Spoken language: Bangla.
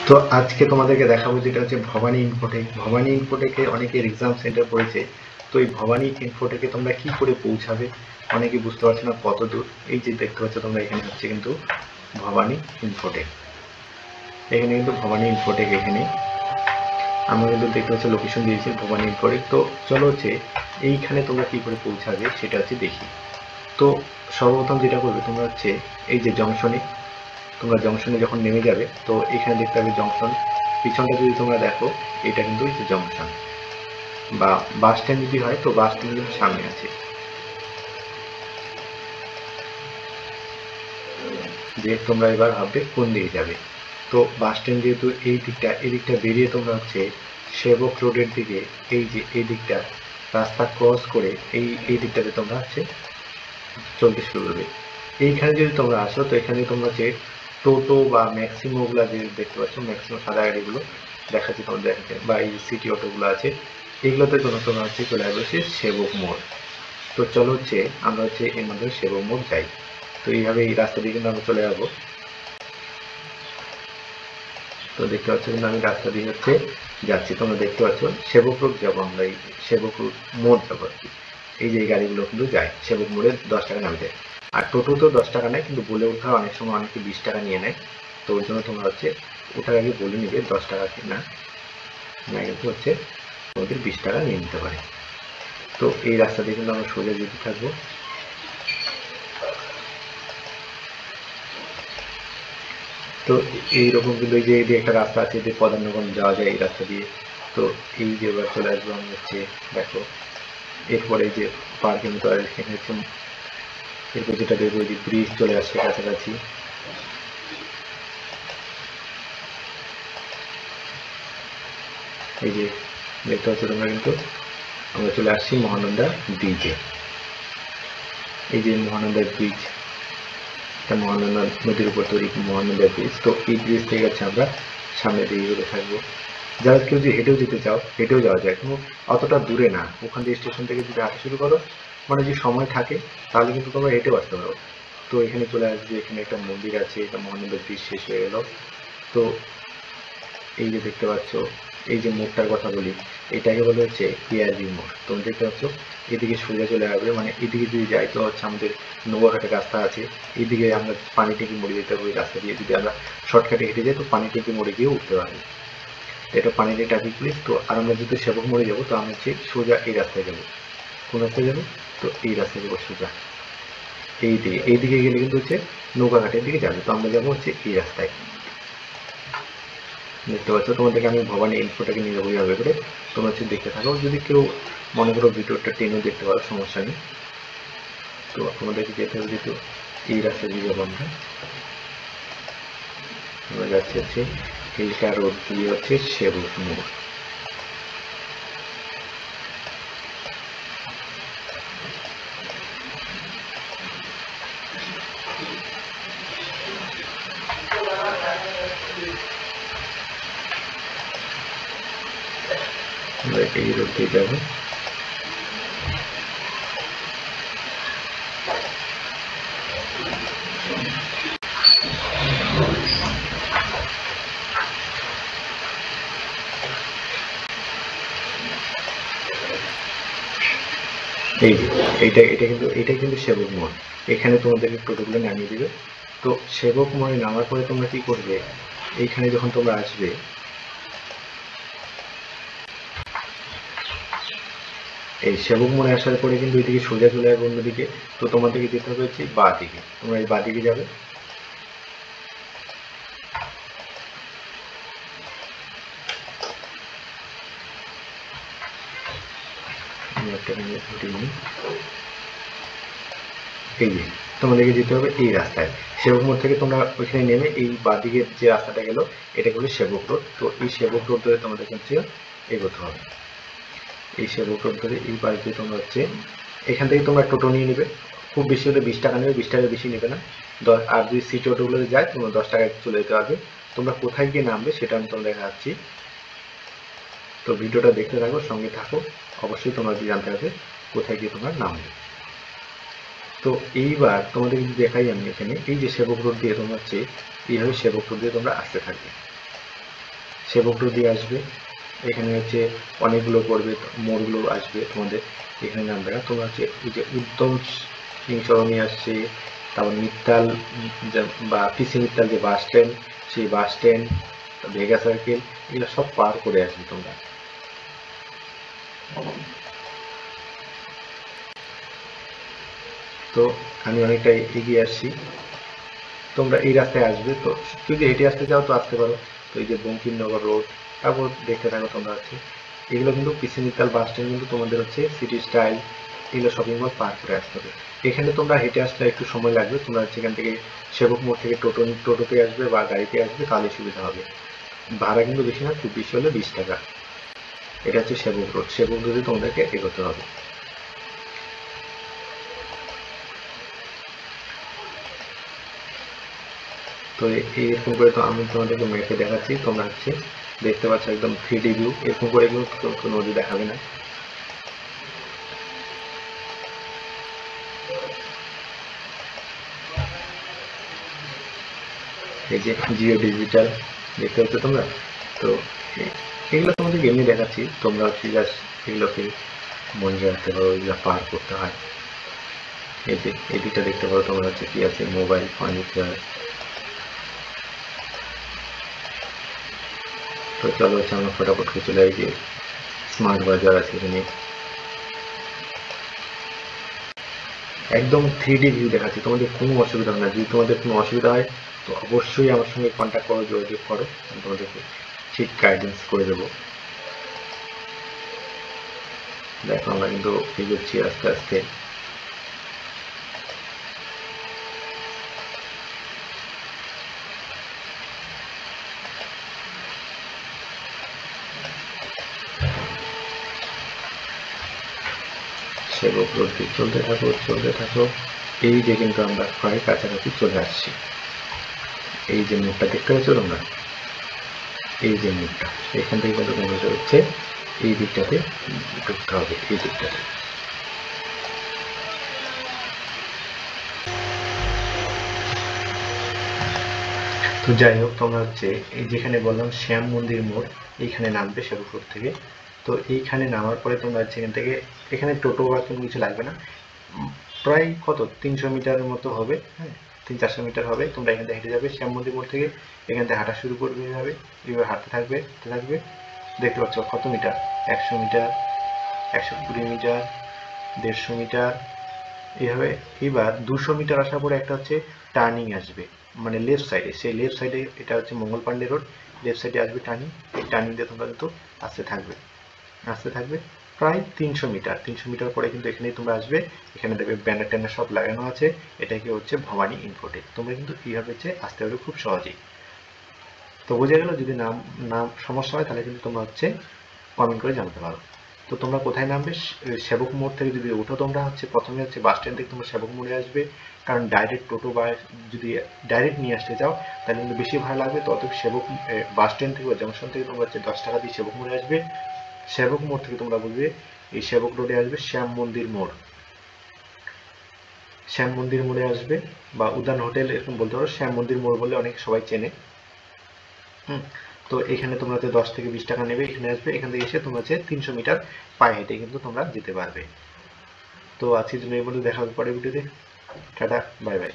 তো আজকে তোমাদেরকে দেখাবো যেটা হচ্ছে ভবানী ইনফোটেক। ভবানী ইনফোটেকে অনেকের এক্সাম সেন্টার পড়েছে। তো এই ভবানী ইনফোটেকে তোমরা কি করে পৌঁছাবে, অনেকে বুঝতে পারছো না কত দূর। এই যে দেখতে পাচ্ছ তোমরা, এখানে হচ্ছে কিন্তু ভবানী ইনফোটেক, এখানে কিন্তু ভবানী ইনফোটেক, এখানে আমরা কিন্তু দেখতে পাচ্ছি লোকেশন দিয়েছি ভবানী ইনফোটেক। তো চলো হচ্ছে এইখানে তোমরা কি করে পৌঁছাবে সেটা হচ্ছে দেখি। তো সর্বপ্রথম যেটা করবে তোমরা হচ্ছে এই যে জংশনে, তোমরা জংশনে যখন নেমে যাবে তো এখানে দেখতে হবে জংশন, পিছনটা যদি তোমরা দেখো এটা কিন্তু হচ্ছে জংশন, বা বাস স্ট্যান্ড যদি হয় তো বাস স্ট্যান্ড কিন্তু সামনে আছে। যে তোমরা এবার ভাববে কোন দিকে যাবে, তো বাস স্ট্যান্ড যেহেতু এই দিকটা, এই দিকটা বেরিয়ে তোমরা হচ্ছে সেবক রোডের দিকে, এই যে এই দিকটা রাস্তা ক্রস করে এই দিকটাতে তোমরা হচ্ছে চলতে শুরু করবে। এইখানে যদি তোমরা আসো তো এখানে তোমরা যে টোটো বা ম্যাক্সিমোগুলো যে দেখতে পাচ্ছ, ম্যাক্সিমাম সাদা গাড়িগুলো দেখাচ্ছি তোমাদের, দেখাচ্ছে বা এই সিটি অটোগুলো আছে, এগুলোতে তোমরা হচ্ছে চলে আসবে হচ্ছে সেবক মোড়। তো চলো হচ্ছে আমরা হচ্ছে এর মাধ্যমে সেবক মোড় যাই। তো এইভাবে এই রাস্তা দিয়ে কিন্তু আমরা চলে যাবো। তো দেখতে পাচ্ছ কিন্তু আমি রাস্তা দিয়ে হচ্ছে যাচ্ছি, তোমরা দেখতে পাচ্ছ সেবক রোড যাবো আমরা, এই সেবক রোড মোড় যাবো আর কি। এই যে এই গাড়িগুলো কিন্তু যায় সেবক মোড়ে 10 টাকা নামতে, আর টোটো তো 10 টাকা নেয়, কিন্তু বলে ওঠা অনেক সময় অনেকে 20 টাকা নিয়ে নেয়। তো ওই জন্য তোমরা হচ্ছে ওটার আগে বলে নিবে 10 টাকা কি না, কিন্তু হচ্ছে ওদের 20 টাকা নিয়ে নিতে পারে। তো এই রাস্তা দিয়ে কিন্তু আমরা সোজা যেতে থাকবো। তো এইরকম কিন্তু এই যে একটা রাস্তা আছে যে পদান্নগণ যাওয়া যায় এই রাস্তা দিয়ে। তো এই যে এবার চলে আসবো আমি হচ্ছে, দেখো এরপরে যে পার্কের মতো এখানে হচ্ছে, এরপর যেটা দেখবো যে ব্রিজ চলে আসছে কাছাকাছি। এই যে দেখতে পাচ্ছ তোমরা, কিন্তু আমরা চলে আসছি মহানন্দা ব্রিজে। এই যে মহানন্দা ব্রিজ, এটা মহানন্দা নদীর উপর তৈরি মহানন্দা ব্রিজ। তো এই ব্রিজ থেকে হচ্ছে আমরা সামনে দিকে যেতে থাকবো। যারা কেউ যদি হেঁটেও যেতে চাও হেঁটেও যাওয়া যায়, কোনো অতটা দূরে না। ওখান থেকে স্টেশন থেকে যদি হাঁটা শুরু করো, মানে যদি সময় থাকে তাহলে কিন্তু তোমরা হেঁটেও আসতে পারো। তো এখানে চলে আসবে, এখানে একটা মন্দির আছে, এটা মহানন্দা ব্রিজ শেষ হয়ে গেল। তো এই যে দেখতে পাচ্ছ, এই যে মোড়টার কথা বলি, এটাকে বলে হচ্ছে পিআরবি মোড়। তোমরা দেখতে পাচ্ছ এদিকে সোজা চলে যাবে, মানে এদিকে যদি যাই তো হচ্ছে আমাদের নৌকাঘাটের রাস্তা আছে, এইদিকে আমরা পানি ট্যাঙ্কি মোড়ে যেতে হবে। রাস্তা দিয়ে যদি আমরা শর্টকাটে হেঁটে যাই তো পানি ট্যাঙ্কি মোড়ে গিয়ে উঠতে পারবে। এটা পানির ট্রাফিক পুলিশ। তো আর আমরা যদি সেবক মোড়ে যাবো তো আমরা হচ্ছে সোজা এই রাস্তায় যাবো। কোন রাস্তায় যাবো? তো এই রাস্তায় যাবো সোজা, এইদিকে গেলে কিন্তু হচ্ছে নৌকাঘাটের দিকে যাবে। তো আমরা যাবো হচ্ছে এই রাস্তায়। দেখতে পাচ্ছ তোমাদেরকে আমি ভবানী ইনফোটাকে নিয়ে যাবো এইভাবে করে, তোমরা হচ্ছে দেখতে থাকো। যদি কেউ মনে করো ভিডিওটা টেনেও দেখতে পারো, সমস্যা নেই। তো আমাদেরকে যেতে হবে যেহেতু এই রাস্তা দিয়ে যাবো আমরা যাচ্ছি হচ্ছে হিলকা রোড দিয়ে হচ্ছে সেবক মোড়। আমরা এই রোড দিয়ে যাবো। এই যে এটা কিন্তু সেবক মোড়। এখানে তোমাদেরকে টোটোগুলো নামিয়ে দিবে। তো সেবক মোড়ে নামার পরে তোমরা কি করবে, এইখানে যখন তোমরা আসবে, এই সেবক মোড়ে আসার পরে কিন্তু এদিকে সোজা চলে যাবে অন্যদিকে। তো তোমাদেরকে যেতে হবে হচ্ছে বাঁ দিকে, তোমরা এই বাঁ দিকে যাবে। এই যে তোমাদেরকে যেতে হবে এই রাস্তায়, সেবক মোড় থেকে তোমরা ওইখানে নেমে এই বাঁদিকে যে রাস্তাটা গেল এটা হলো সেবক রোড। তো এই সেবক রোড ধরে তোমাদের হচ্ছে এগোতে হবে। এই সেবক রোড ধরে এই পাশ দিয়ে তোমরা হচ্ছে এখান থেকে তোমরা টোটো নিয়ে নেবে। খুব বেশি হলে 20 টাকা নেবে, 20 টাকা বেশি নেবে না। আর যদি সিটি অটোগুলোতে যায় তোমরা 10 টাকায় চলে যেতে পারবে। তোমরা কোথায় গিয়ে নামবে সেটা আমি তোমাদের দেখাচ্ছি। তো ভিডিওটা দেখতে থাকো, সঙ্গে থাকো, অবশ্যই তোমরা জানতে পারবে কোথায় গিয়ে তোমরা নামবে। তো এইবার তোমাদের কিন্তু দেখাই আমি এখানে, এই যে সেবক রোড দিয়ে তোমরা হচ্ছে এইভাবে সেবক রোড দিয়ে তোমরা আসতে থাকবে। সেবক রোড দিয়ে আসবে, এখানে হচ্ছে অনেকগুলো পড়বে, মোড়গুলো আসবে তোমাদের, এখানে নামবে না। তোমরা হচ্ছে এই যে উদ্যম সিং সরণি আসছে, তারপর মিত্তাল বা পিসি মিত্তাল যে বাস স্ট্যান্ড, সেই বাস স্ট্যান্ড, ভেগা সার্কেল, এগুলো সব পার করে আসবে তোমরা। তো আমি অনেকটাই এগিয়ে আসছি, তোমরা এই রাস্তায় আসবে। তো যদি হেঁটে আসতে চাও তো আসতে পারো। তো এই যে বঙ্কিমনগর রোড, তারপর দেখতে থাকো তোমরা হচ্ছে এগুলো কিন্তু পিসি মিত্তাল বাস স্ট্যান্ড কিন্তু তোমাদের হচ্ছে সিটি স্টাইল, এগুলো শপিং মল পার করে আসতে হবে। এখানে তোমরা হেঁটে আসতে একটু সময় লাগবে, তোমরা হচ্ছে এখান থেকে সেবক মোড় থেকে টোটোতে আসবে বা গাড়িতে আসবে, তাহলে সুবিধা হবে। ভাড়া কিন্তু বেশি না, খুব বেশি হলে 20 টাকা। এটা হচ্ছে সেবক রোড, সেবক রোডে তোমাদেরকে এগোতে হবে। তো এইরকম করে তো আমি তোমাদেরকে ম্যাপে দেখাচ্ছি, তোমরা হচ্ছে দেখতে পাচ্ছ একদম 3D ভিউ, এরকম করে কিন্তু নদী দেখাবে না। এই যে জিও ডিজিটাল দেখতে পাচ্ছ তোমরা। তো এগুলো তোমাদেরকে এমনি দেখাচ্ছি, তোমরা হচ্ছে জাস্ট এগুলোকে মনে রাখতে পারো, এগুলো পার করতে হয়। এই যে এদিকটা দেখতে পারো তোমরা হচ্ছে কি আছে, মোবাইল, ফার্নিচার। তো চলো হচ্ছে আমরা ফটাফট করে চলে এই যে স্মার্ট বাজার আছে এখানে, একদম 3D ভিউ দেখাচ্ছি, তোমাদের কোনো অসুবিধা হবে না। যদি তোমাদের কোনো অসুবিধা হয় তো অবশ্যই আমার সঙ্গে কন্ট্যাক্ট করো, যোগাযোগ করো, আমি তোমাদেরকে ঠিক গাইডেন্স করে দেবো। দেখো আমরা কিন্তু এগোচ্ছি আস্তে আস্তে। সেবক রোড দিয়ে চলতে থাকো। এই যে কিন্তু আমরা প্রায় কাছাকাছি চলে আসছি। এই যে মোড়টা দেখতে পাচ্ছ তোমরা, এই যে মোড়টা, এখান থেকে কিন্তু তোমাদের হচ্ছে এই দিকটাতে ঢুকতে হবে, এই দিকটাতে। তো যাই হোক, তোমরা হচ্ছে এই যেখানে বললাম শ্যাম মন্দির মোড়, এইখানে নামবে সেবক রোড থেকে। তো এইখানে নামার পরে তোমরা হচ্ছে এখান থেকে, এখানে টোটো বা কোনো কিছু লাগবে না, প্রায় কত 300 মিটারের মতো হবে, হ্যাঁ 300-400 মিটার হবে। তোমরা এখান থেকে হেঁটে যাবে শ্যাম মন্দির মোড় থেকে, এখান থেকে হাঁটা শুরু করবে, এইভাবে এইভাবে হাঁটতে থাকবে। দেখতে পাচ্ছ কত মিটার, 100 মিটার, 120 মিটার, 150 মিটার, এইভাবে। এবার 200 মিটার আসার পরে একটা হচ্ছে টার্নিং আসবে, মানে লেফট সাইডে, সেই লেফট সাইডে এটা হচ্ছে মঙ্গল পান্ডে রোড, লেফট সাইডে আসবে টার্নিং। এই টার্নিং দিয়ে তোমরা কিন্তু আসতে থাকবে প্রায় 300 মিটার। 300 মিটার পরে কিন্তু এখানেই তোমরা আসবে, এখানে দেখবে ব্যানার ট্যানার সব লাগানো আছে, এটাকে হচ্ছে ভবানী ইনফোটেক। তোমরা কিন্তু এইভাবে হচ্ছে আসতে হবে খুব সহজেই। তো বোঝা গেল, যদি নাম সমস্যা হয় তাহলে কিন্তু তোমরা হচ্ছে কমেন্ট করে জানাতে পারো। তো তোমরা কোথায় নামবে, সেবক মোড় থেকে যদি ওঠো তোমরা হচ্ছে প্রথমে হচ্ছে বাস স্ট্যান্ড থেকে তোমরা সেবক মোড়ে আসবে, কারণ ডাইরেক্ট টোটো বা যদি ডাইরেক্ট নিয়ে আসতে চাও তাহলে কিন্তু বেশি ভাড়া লাগবে। তো অতএব সেবক বাস স্ট্যান্ড থেকে বা জংশন থেকে তোমরা হচ্ছে 10 টাকা দিয়ে সেবক মোড়ে আসবে। সেবক মোড় থেকে তোমরা বুঝবে এই সেবক রোডে আসবে শ্যাম মন্দির মোড়, শ্যাম মন্দির মোড়ে আসবে, বা উদ্যান হোটেল এরকম বলতে পারো, শ্যাম মন্দির মোড় বলে অনেক সবাই চেনে। তো এখানে তোমরা হচ্ছে 10 থেকে 20 টাকা নেবে, এখানে আসবে, এখান থেকে এসে তোমরা হচ্ছে 300 মিটার পায়ে হেঁটে কিন্তু তোমরা যেতে পারবে। তো আজকের জন্য এই বলে দেখা হবে পরের ভিডিওতে। Tata, bye bye.